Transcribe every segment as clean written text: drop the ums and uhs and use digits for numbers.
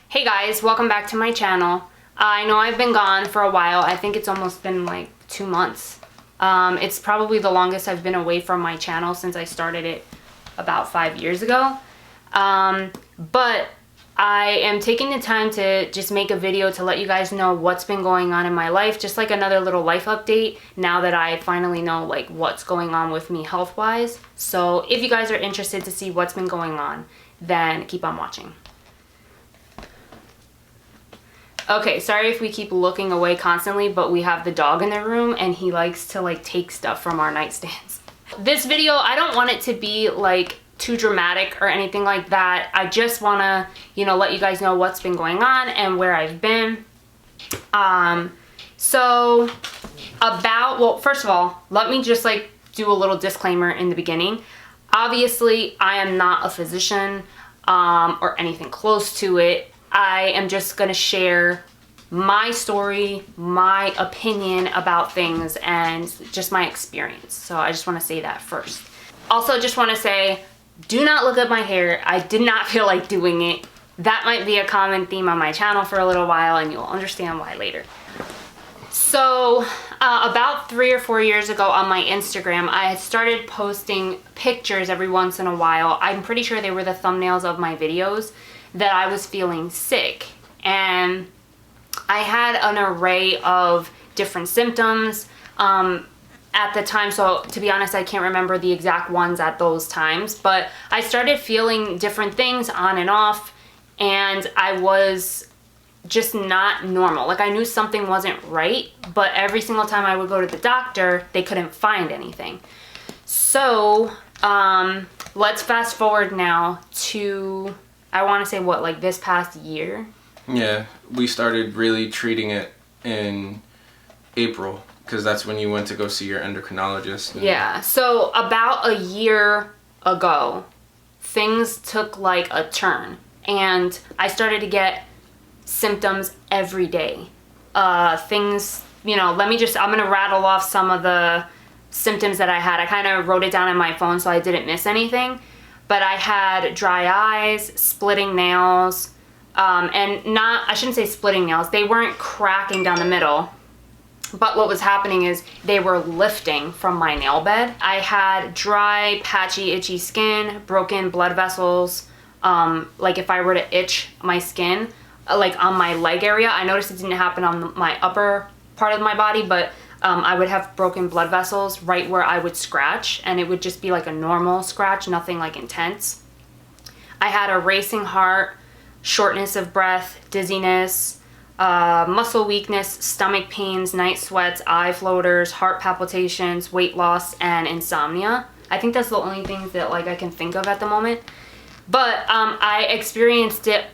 Hey guys, welcome back to my channel. I know I've been gone for a while. I think it's almost been like 2 months. It's probably the longest I've been away from my channel since I started it about 5 years ago. But I am taking the time to just make a video to let you guys know what's been going on in my life, just like another little life update now that I finally know like what's going on with me health-wise. So if you guys are interested to see what's been going on, then keep on watching. Okay, sorry if we keep looking away constantly, but we have the dog in the room and he likes to like take stuff from our nightstands. This video, I don't want it to be like too dramatic or anything like that. I just want to, let you guys know what's been going on and where I've been. Well, first of all, let me just like do a little disclaimer in the beginning. Obviously, I am not a physician or anything close to it. I am just going to share my story, my opinion about things, and just my experience. So I just want to say that first. Also, just want to say, do not look at my hair. I did not feel like doing it. That might be a common theme on my channel for a little while, and you'll understand why later. So about 3 or 4 years ago on my Instagram, I had started posting pictures every once in a while. I'm pretty sure they were the thumbnails of my videos that I was feeling sick. And I had an array of different symptoms at the time. So to be honest, I can't remember the exact ones at those times, but I started feeling different things on and off, and I was just not normal. Like I knew something wasn't right, but every single time I would go to the doctor, they couldn't find anything. So let's fast forward now to, I want to say what, like this past year? Yeah, we started really treating it in April because that's when you went to go see your endocrinologist. Yeah, so about a year ago, things took like a turn and I started to get symptoms every day. I'm gonna rattle off some of the symptoms that I had. I kind of wrote it down on my phone so I didn't miss anything. But I had dry eyes, splitting nails, I shouldn't say splitting nails, they weren't cracking down the middle, but what was happening is they were lifting from my nail bed. I had dry, patchy, itchy skin, broken blood vessels, like if I were to itch my skin, like on my leg area. I noticed it didn't happen on my upper part of my body, but I would have broken blood vessels right where I would scratch, and it would just be like a normal scratch, nothing like intense. I had a racing heart, shortness of breath, dizziness, muscle weakness, stomach pains, night sweats, eye floaters, heart palpitations, weight loss, and insomnia. I think that's the only things that like I can think of at the moment. But I experienced it,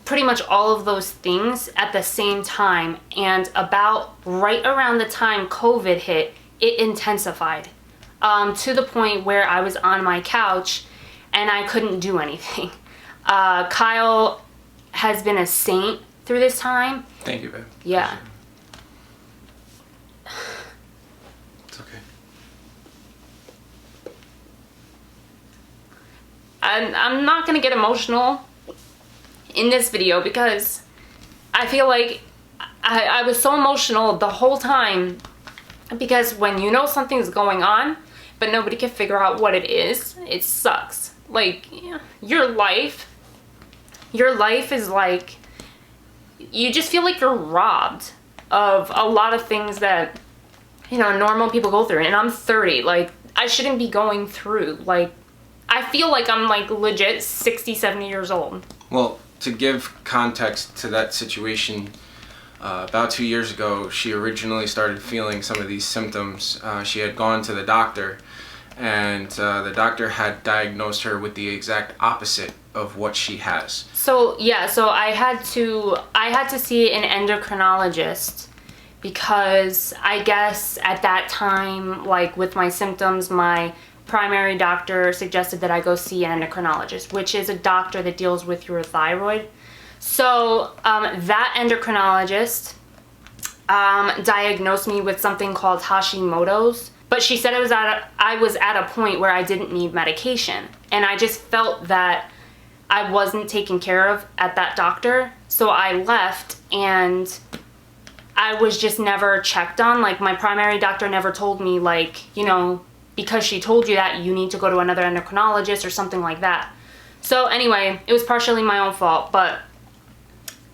pretty much all of those things at the same time, and about right around the time COVID hit, it intensified to the point where I was on my couch and I couldn't do anything. Kyle has been a saint through this time. Thank you, babe. Yeah. It's okay. I'm not gonna get emotional in this video because I feel like I was so emotional the whole time, because when you know something's going on but nobody can figure out what it is, it sucks. Like your life is like, you just feel like you're robbed of a lot of things that normal people go through. And I'm 30, like I shouldn't be going through, like I feel like I'm like legit 60, 70 years old. Well, to give context to that situation, about 2 years ago, she originally started feeling some of these symptoms. She had gone to the doctor, and the doctor had diagnosed her with the exact opposite of what she has. So yeah, so I had to see an endocrinologist because I guess at that time, like with my symptoms, my primary doctor suggested that I go see an endocrinologist, which is a doctor that deals with your thyroid. So that endocrinologist diagnosed me with something called Hashimoto's, but she said I was at a point where I didn't need medication, and I just felt that I wasn't taken care of at that doctor. So I left, and I was just never checked on. Like, my primary doctor never told me, like, you know, because she told you that, you need to go to another endocrinologist or something like that. So anyway, it was partially my own fault. But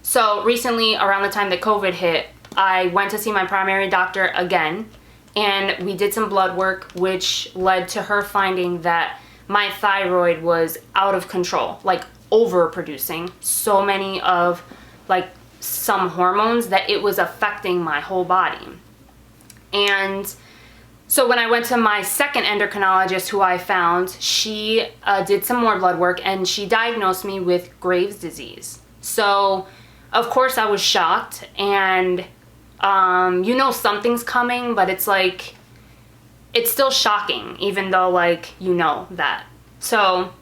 so recently, around the time that COVID hit, I went to see my primary doctor again, and we did some blood work, which led to her finding that my thyroid was out of control, like overproducing so many of like some hormones that it was affecting my whole body. And so when I went to my second endocrinologist, who I found, she did some more blood work, and she diagnosed me with Graves' disease. So of course I was shocked, and you know something's coming, but it's like, it's still shocking, even though, like, you know that. So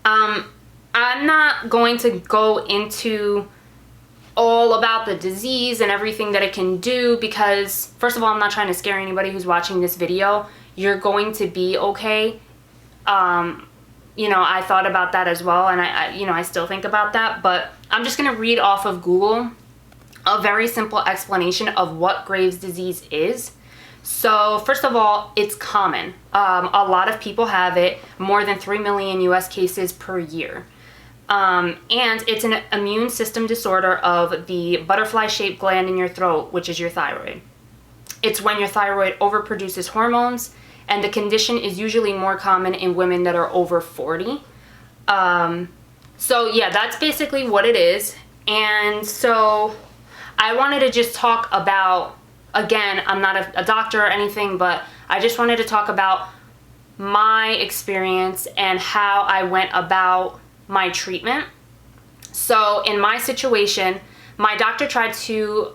I'm not going to go into all about the disease and everything that it can do, because first of all, I'm not trying to scare anybody who's watching this video. You're going to be okay. You know, I thought about that as well, and I still think about that, but I'm just going to read off of Google a very simple explanation of what Graves' disease is. So first of all, it's common. A lot of people have it, more than 3 million US cases per year. And it's an immune system disorder of the butterfly-shaped gland in your throat, which is your thyroid. It's when your thyroid overproduces hormones, and the condition is usually more common in women that are over 40. So yeah, that's basically what it is. And so I wanted to just talk about, again, I'm not a doctor or anything, but I just wanted to talk about my experience and how I went about my treatment. So in my situation, my doctor tried to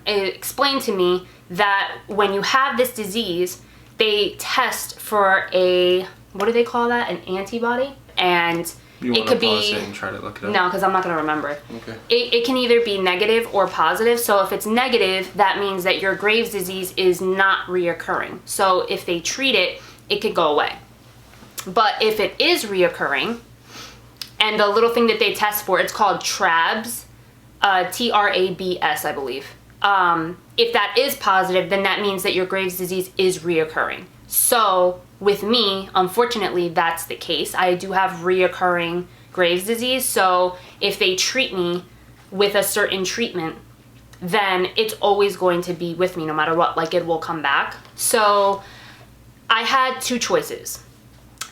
explain to me that when you have this disease, they test for a, what do they call that? An antibody? And You it want could to pause be, it and try to look it up? no, because I'm not going to remember it. Okay. It can either be negative or positive. So if it's negative, that means that your Graves' disease is not reoccurring. So if they treat it, it could go away. But if it is reoccurring, and the little thing that they test for, it's called TRABS, TRABS, I believe. If that is positive, then that means that your Graves' disease is reoccurring. So with me, unfortunately, that's the case. I do have reoccurring Graves' disease. So if they treat me with a certain treatment, then it's always going to be with me no matter what. Like, it will come back. So I had two choices.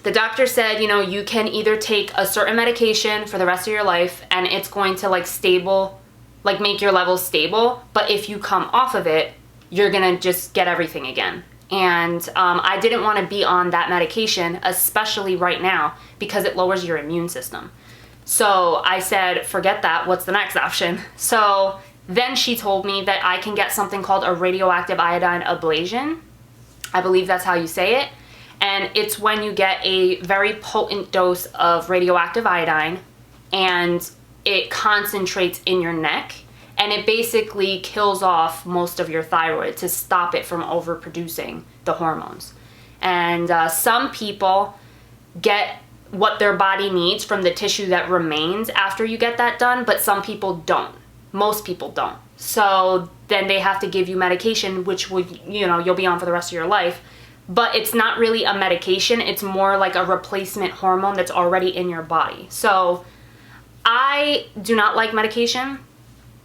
The doctor said, you know, you can either take a certain medication for the rest of your life, and it's going to make your levels stable. But if you come off of it, you're going to just get everything again. And I didn't want to be on that medication, especially right now, because it lowers your immune system. So I said, forget that. What's the next option? So then she told me that I can get something called a radioactive iodine ablation. I believe that's how you say it. And it's when you get a very potent dose of radioactive iodine, and it concentrates in your neck, and it basically kills off most of your thyroid to stop it from overproducing the hormones. And some people get what their body needs from the tissue that remains after you get that done, but some people don't. Most people don't. So then they have to give you medication, which you'll be on for the rest of your life. But it's not really a medication. It's more like a replacement hormone that's already in your body. So I do not like medication.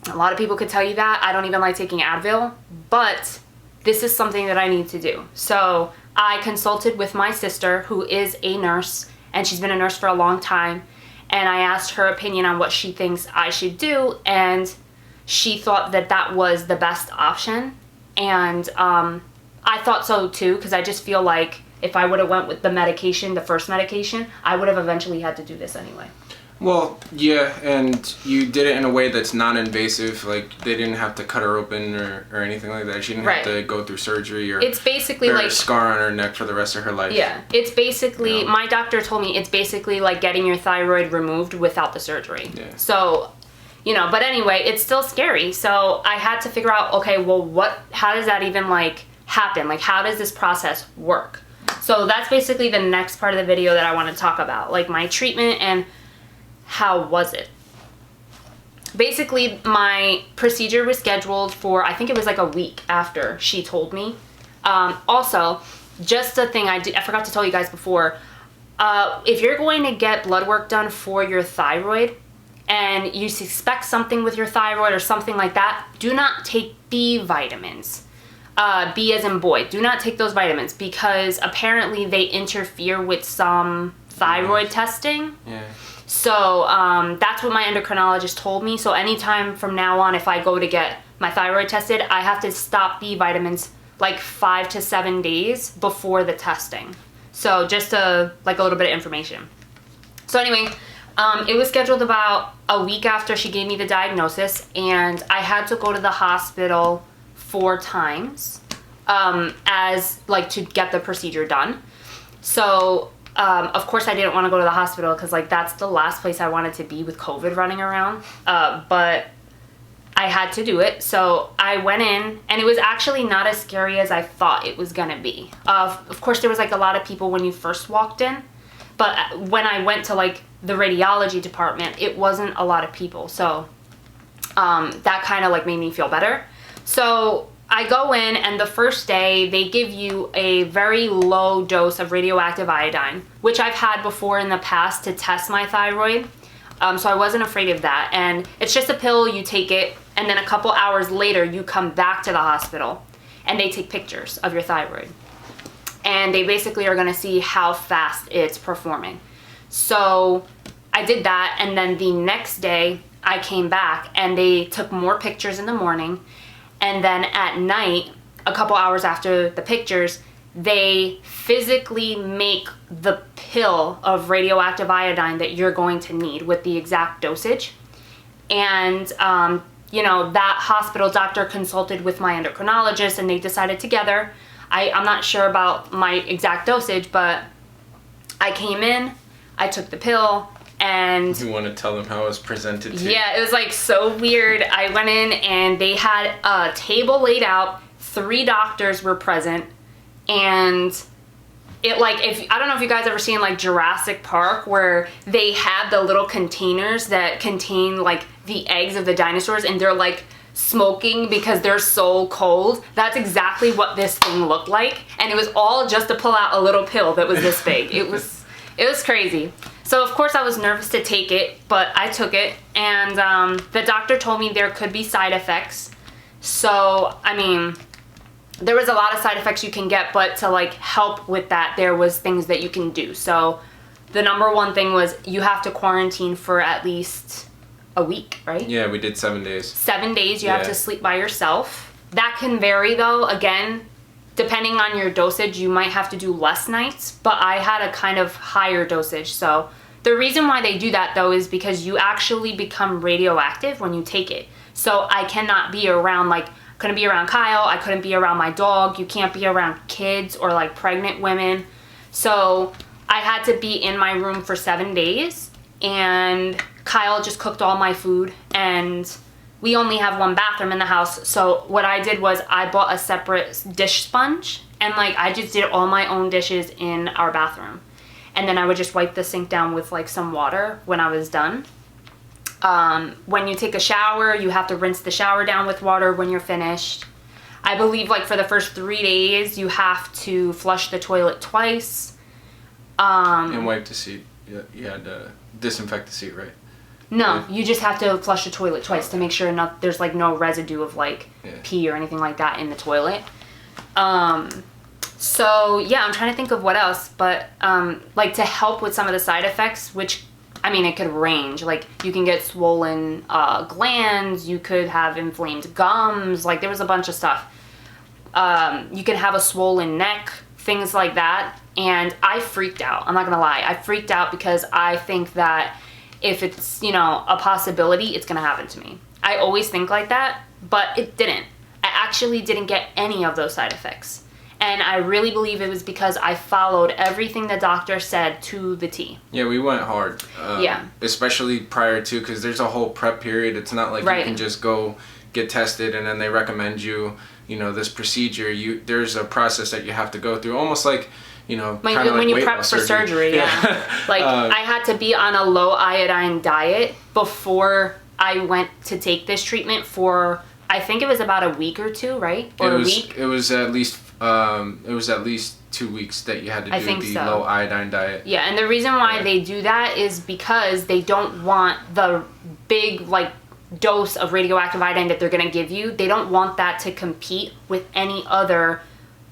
A lot of people could tell you that. I don't even like taking Advil, but this is something that I need to do. So I consulted with my sister, who is a nurse, and she's been a nurse for a long time. And I asked her opinion on what she thinks I should do, and she thought that that was the best option. And I thought so too, because I just feel like if I would have went with the medication, the first medication, I would have eventually had to do this anyway. Well, yeah, and you did it in a way that's non-invasive. Like, they didn't have to cut her open or anything like that. She didn't have to go through surgery or it's basically wear like a scar on her neck for the rest of her life. Yeah, it's basically, my doctor told me it's basically like getting your thyroid removed without the surgery. Yeah. So, but anyway, it's still scary. So I had to figure out, okay, well, how does that even happen? Like, how does this process work? So that's basically the next part of the video that I want to talk about, like my treatment and how was it? Basically, my procedure was scheduled for, I think it was like a week after she told me. Also, just a thing I forgot to tell you guys before, if you're going to get blood work done for your thyroid and you suspect something with your thyroid or something like that, do not take B vitamins. B as in boy. Do not take those vitamins because apparently they interfere with some thyroid testing. Yeah. So that's what my endocrinologist told me. So anytime from now on, if I go to get my thyroid tested, I have to stop B vitamins like 5 to 7 days before the testing. So just a little bit of information. So anyway, it was scheduled about a week after she gave me the diagnosis, and I had to go to the hospital 4 times to get the procedure done. So of course I didn't want to go to the hospital because that's the last place I wanted to be with COVID running around. But I had to do it. So I went in, and it was actually not as scary as I thought it was going to be. Of course, there was a lot of people when you first walked in. But when I went to the radiology department, it wasn't a lot of people. So that kind of made me feel better. So I go in, and the first day they give you a very low dose of radioactive iodine, which I've had before in the past to test my thyroid. So I wasn't afraid of that. And it's just a pill, you take it, and then a couple hours later you come back to the hospital and they take pictures of your thyroid. And they basically are going to see how fast it's performing. So I did that, and then the next day I came back and they took more pictures in the morning, and then at night, a couple hours after the pictures, they physically make the pill of radioactive iodine that you're going to need with the exact dosage. And that hospital doctor consulted with my endocrinologist, and they decided together. I'm not sure about my exact dosage, but I came in, I took the pill, and... You want to tell them how it was presented to you? Yeah, it was so weird. I went in and they had a table laid out, 3 doctors were present, and it I don't know if you guys ever seen Jurassic Park, where they have the little containers that contain the eggs of the dinosaurs, and they're smoking because they're so cold. That's exactly what this thing looked like, and it was all just to pull out a little pill that was this big. It was crazy. So of course I was nervous to take it, but I took it, and the doctor told me there could be side effects. So I mean, there was a lot of side effects you can get, but to help with that, there was things that you can do. So the number one thing was you have to quarantine for at least a week, right? Yeah, we did 7 days. 7 days you have to sleep by yourself. That can vary though. Again, depending on your dosage, you might have to do less nights, but I had a kind of higher dosage. So the reason why they do that though is because you actually become radioactive when you take it. So I cannot be around couldn't be around Kyle, I couldn't be around my dog, you can't be around kids or pregnant women. So I had to be in my room for 7 days, and Kyle just cooked all my food, and we only have 1 bathroom in the house. So what I did was I bought a separate dish sponge, and I just did all my own dishes in our bathroom. And then I would just wipe the sink down with some water when I was done. When you take a shower, you have to rinse the shower down with water when you're finished. I believe for the first 3 days, you have to flush the toilet twice. And wipe the seat. Yeah, you had to disinfect the seat, right? No, you just have to flush the toilet twice to make sure there's no residue of pee or anything like that in the toilet. So yeah, I'm trying to think of what else, but to help with some of the side effects, which it could range. You can get swollen glands, you could have inflamed gums, there was a bunch of stuff. You can have a swollen neck, things like that. And I freaked out. I'm not gonna lie. I freaked out because I think that if it's, a possibility, it's gonna happen to me. I always think like that, but it didn't. I actually didn't get any of those side effects. And I really believe it was because I followed everything the doctor said to the T. Yeah, we went hard. Yeah. Especially prior to, because there's a whole prep period. It's not you can just go get tested and then they recommend you, this procedure. There's a process that you have to go through. Almost like, When you prep for surgery, yeah. Like, I had to be on a low iodine diet before I went to take this treatment for, I think it was about a week or two, right? Or a week? It was at least 2 weeks that you had to do the low iodine diet. Yeah, and the reason why they do that is because they don't want the big, like, dose of radioactive iodine that they're going to give you. They don't want that to compete with any other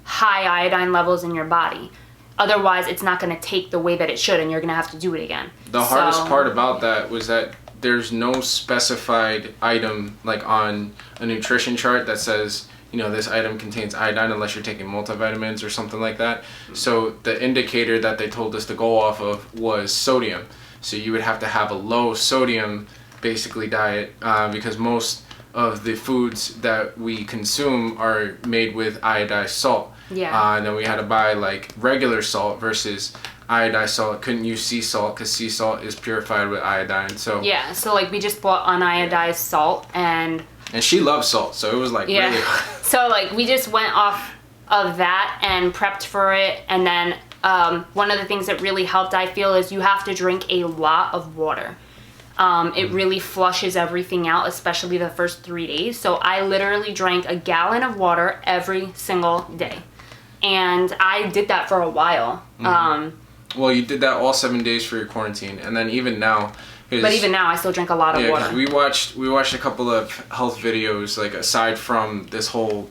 high iodine levels in your body. Otherwise, it's not going to take the way that it should, and you're going to have to do it again. The hardest part about that was that there's no specified item, like on a nutrition chart that says, this item contains iodine unless you're taking multivitamins or something like that. So the indicator that they told us to go off of was sodium. So you would have to have a low sodium, basically, diet because most of the foods that we consume are made with iodized salt. Yeah. And then we had to buy like regular salt versus iodized salt. Couldn't use sea salt because sea salt is purified with iodine. So yeah, so like we just bought uniodized salt, and she loves salt, so it was like really so like we just went off of that and prepped for it. And then one of the things that really helped, I feel, is you have to drink a lot of water. It really flushes everything out, especially the first 3 days. So I literally drank a gallon of water every single day. And I did that for a while. Well, you did that all 7 days for your quarantine, and then even now. But even now, I still drink a lot of water. We watched a couple of health videos, like aside from this whole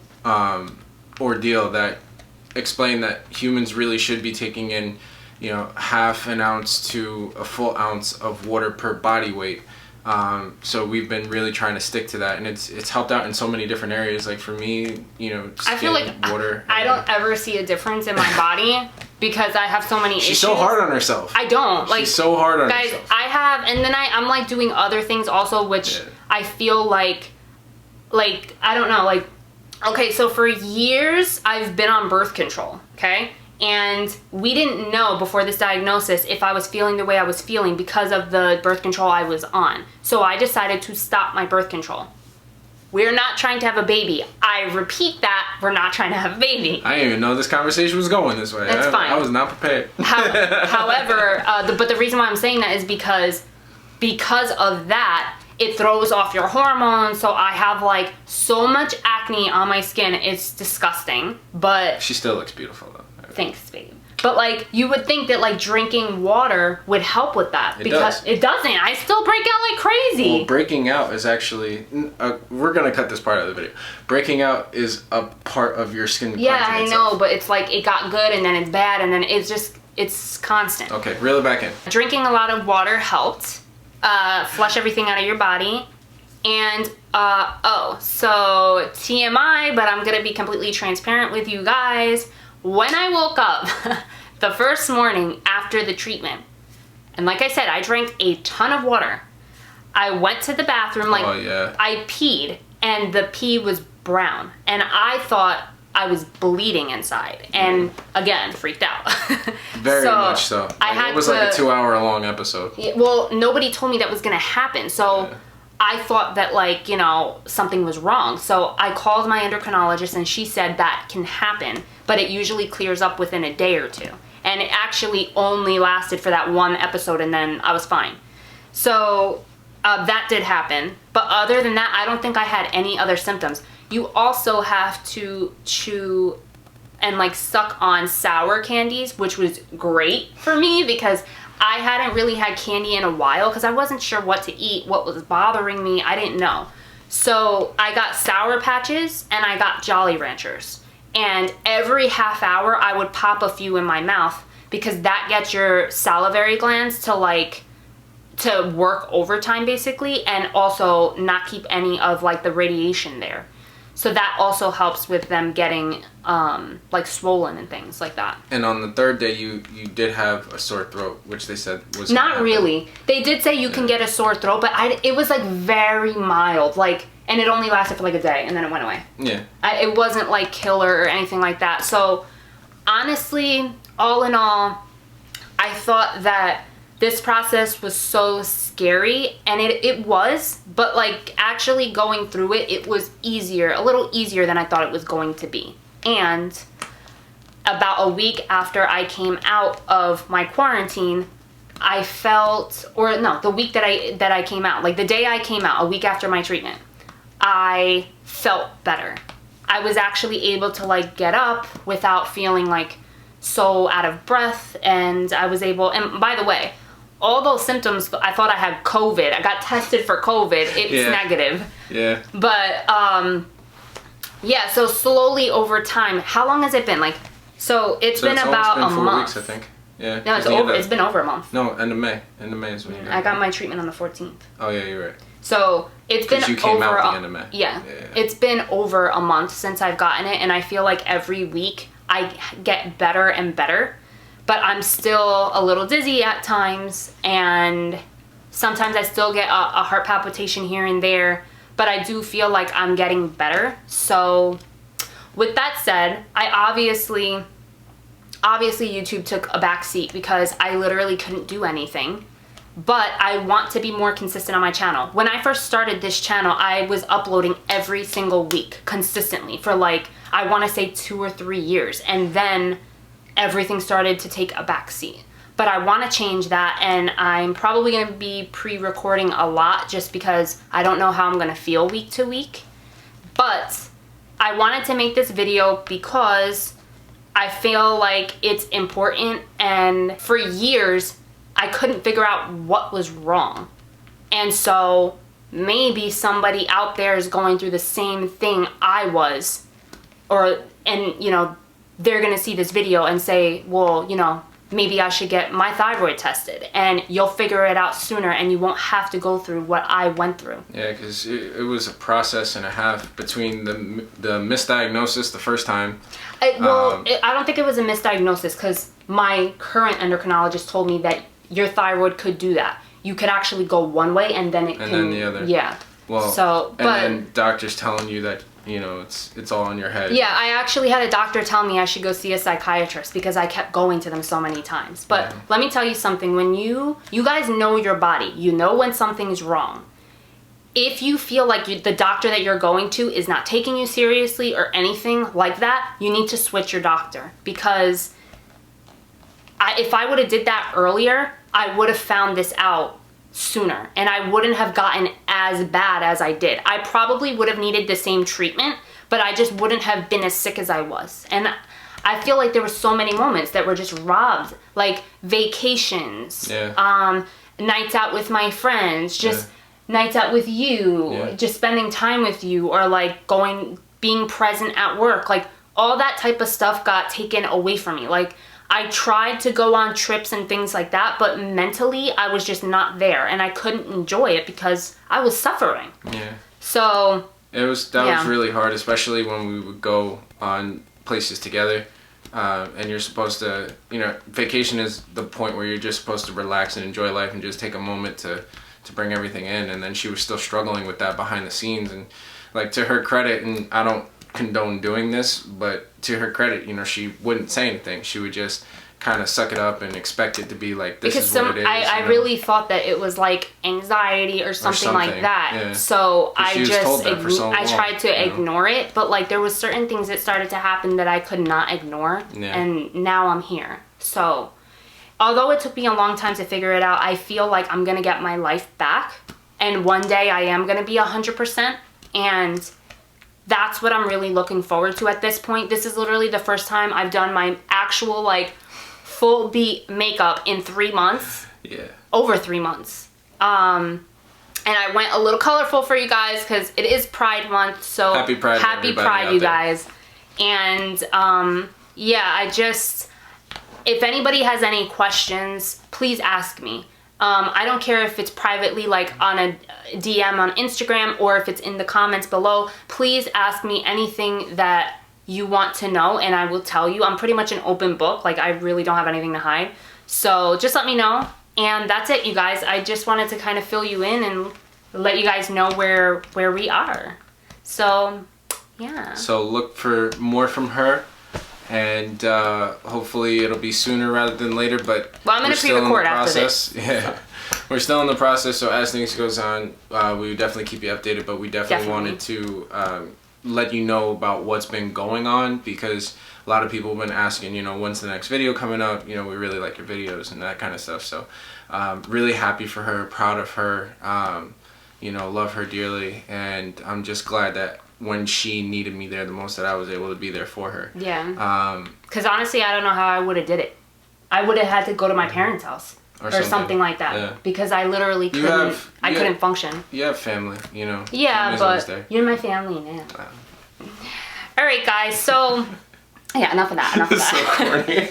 ordeal, that explain that humans really should be taking in, half an ounce to a full ounce of water per body weight. So we've been really trying to stick to that, and it's helped out in so many different areas. Like for me, I feel like water. I don't ever see a difference in my body because I have so many issues. She's so hard on herself. I don't. She's so hard on herself. herself. Guys, I have, and then I'm like doing other things also, which I feel like I don't know, like, okay, so for years I've been on birth control, okay? And we didn't know before this diagnosis if I was feeling the way I was feeling because of the birth control I was on. So I decided to stop my birth control. We're not trying to have a baby. I repeat that, we're not trying to have a baby. I didn't even know this conversation was going this way. That's fine. I was not prepared. However, but the reason why I'm saying that is because of that, it throws off your hormones. So I have like so much acne on my skin. It's disgusting. But she still looks beautiful though. Thanks, babe. But like you would think that like drinking water would help with that, because it doesn't. I still break out like crazy. Well, breaking out is actually we're gonna cut this part out of the video. Breaking out is a part of your skin. Yeah, I know, but it's like it got good and then it's bad and then it's constant. Okay, reel it back in. Drinking a lot of water helped flush everything out of your body. And so TMI, but I'm gonna be completely transparent with you guys. When I woke up the first morning after the treatment, and like I said, I drank a ton of water. I went to the bathroom, I peed, and the pee was brown. And I thought I was bleeding inside. And again, freaked out. Very much so. It was like a 2-hour long episode. Yeah, well, nobody told me that was gonna happen. So I thought that something was wrong. So I called my endocrinologist and she said that can happen, but it usually clears up within a day or two. And it actually only lasted for that one episode and then I was fine. So that did happen. But other than that, I don't think I had any other symptoms. You also have to chew and suck on sour candies, which was great for me because I hadn't really had candy in a while because I wasn't sure what to eat, what was bothering me. I didn't know. So I got Sour Patches and I got Jolly Ranchers. And every half hour I would pop a few in my mouth because that gets your salivary glands to work overtime basically, and also not keep any of the radiation there. So that also helps with them getting swollen and things like that. And on the third day, you did have a sore throat, which they said was not really. They did say you can get a sore throat, but it was very mild, and it only lasted for a day, and then it went away. Yeah. It wasn't killer or anything like that. So honestly, all in all, I thought that this process was so scary, and it was, but actually going through it, it was a little easier than I thought it was going to be. And I think that, like, about a week after I came out of my quarantine, I felt, or no, the week that I came out, like the day I came out, a week after my treatment, I felt better. I was actually able to like get up without feeling like so out of breath, and I was able, and by the way, all those symptoms, I thought I had COVID. I got tested for COVID. It's negative. Yeah. But yeah, so slowly over time, how long has it been? Like, so it's been about a 4 month. weeks, I think. Yeah. No, it's been over a month. No, end of May. End of May is when you I got my treatment on the 14th. Oh yeah, you're right. So it's been you came over out the end of May. Yeah, it's been over a month since I've gotten it, and I feel like every week I get better and better. But I'm still a little dizzy at times, and sometimes I still get a heart palpitation here and there. But I do feel like I'm getting better. So with that said, I obviously YouTube took a back seat because I literally couldn't do anything. But I want to be more consistent on my channel. When I first started this channel, I was uploading every single week consistently for like, I want to say 2 or 3 years. And then everything started to take a back seat. But I want to change that, and I'm probably going to be pre-recording a lot just because I don't know how I'm going to feel week to week. But I wanted to make this video because I feel like it's important, and for years I couldn't figure out what was wrong. And so maybe somebody out there is going through the same thing I was, and you know, they're gonna see this video and say, well, you know, maybe I should get my thyroid tested, and you'll figure it out sooner and you won't have to go through what I went through. Yeah, because it was a process and a half between the misdiagnosis the first time. I don't think it was a misdiagnosis, because my current endocrinologist told me that your thyroid could do that. You could actually go one way and then it then the other. Yeah. Well, so, but then doctors telling you that, you know, it's all in your head. Yeah, I actually had a doctor tell me I should go see a psychiatrist because I kept going to them so many times. But let me tell you something. When you guys know your body, you know when something's wrong. If you feel like the doctor that you're going to is not taking you seriously or anything like that, you need to switch your doctor. Because if I would have did that earlier, I would have found this out sooner, and I wouldn't have gotten as bad as I did. I probably would have needed the same treatment, but I just wouldn't have been as sick as I was. And I feel like there were so many moments that were just robbed, like vacations, nights out with my friends, just nights out with you, just spending time with you, or like being present at work. Like all that type of stuff got taken away from me. Like I tried to go on trips and things like that, but mentally I was just not there, and I couldn't enjoy it because I was suffering. Yeah. So that was really hard, especially when we would go on places together, and you're supposed to, you know, vacation is the point where you're just supposed to relax and enjoy life and just take a moment to bring everything in. And then she was still struggling with that behind the scenes, and like, to her credit, and I don't condone doing this, but to her credit, you know, she wouldn't say anything. She would just kind of suck it up and expect it to be like, this is what it is. I really thought that it was like anxiety or something like that. Yeah. So I tried to ignore it, but like there was certain things that started to happen that I could not ignore, and now I'm here. So although it took me a long time to figure it out, I feel like I'm gonna get my life back, and one day I am gonna be 100%, and that's what I'm really looking forward to at this point. This is literally the first time I've done my actual like full beat makeup in 3 months. Yeah. Over 3 months. And I went a little colorful for you guys because it is Pride Month. So happy Pride, you guys. And yeah, if anybody has any questions, please ask me. I don't care if it's privately, like on a DM on Instagram, or if it's in the comments below. Please ask me anything that you want to know, and I will tell you. I'm pretty much an open book. Like, I really don't have anything to hide. So just let me know. And that's it, you guys. I just wanted to kind of fill you in and let you guys know where we are. So, yeah. So look for more from her. And hopefully it'll be sooner rather than later, but I'm gonna pre-record after this. Yeah, we're still in the process, so as things goes on, we would definitely keep you updated, but we definitely wanted to let you know about what's been going on, because a lot of people have been asking, you know, when's the next video coming up? You know, we really like your videos and that kind of stuff. So really happy for her, proud of her, you know, love her dearly. And I'm just glad that when she needed me there the most, that I was able to be there for her. Yeah. Because honestly, I don't know how I would have did it. I would have had to go to my parents' house. Or something like that. Yeah. Because I literally couldn't, couldn't function. You have family, you know. Yeah, but you're my family now. Wow. All right, guys, so... Yeah, enough of that, So corny.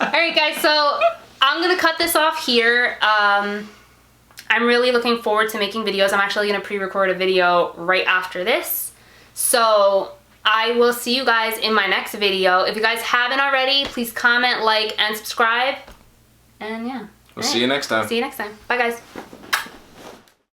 All right, guys, so I'm going to cut this off here. I'm really looking forward to making videos. I'm actually going to pre-record a video right after this. So I will see you guys in my next video. If you guys haven't already, please comment, like, and subscribe. And yeah. We'll see you next time. See you next time. Bye, guys.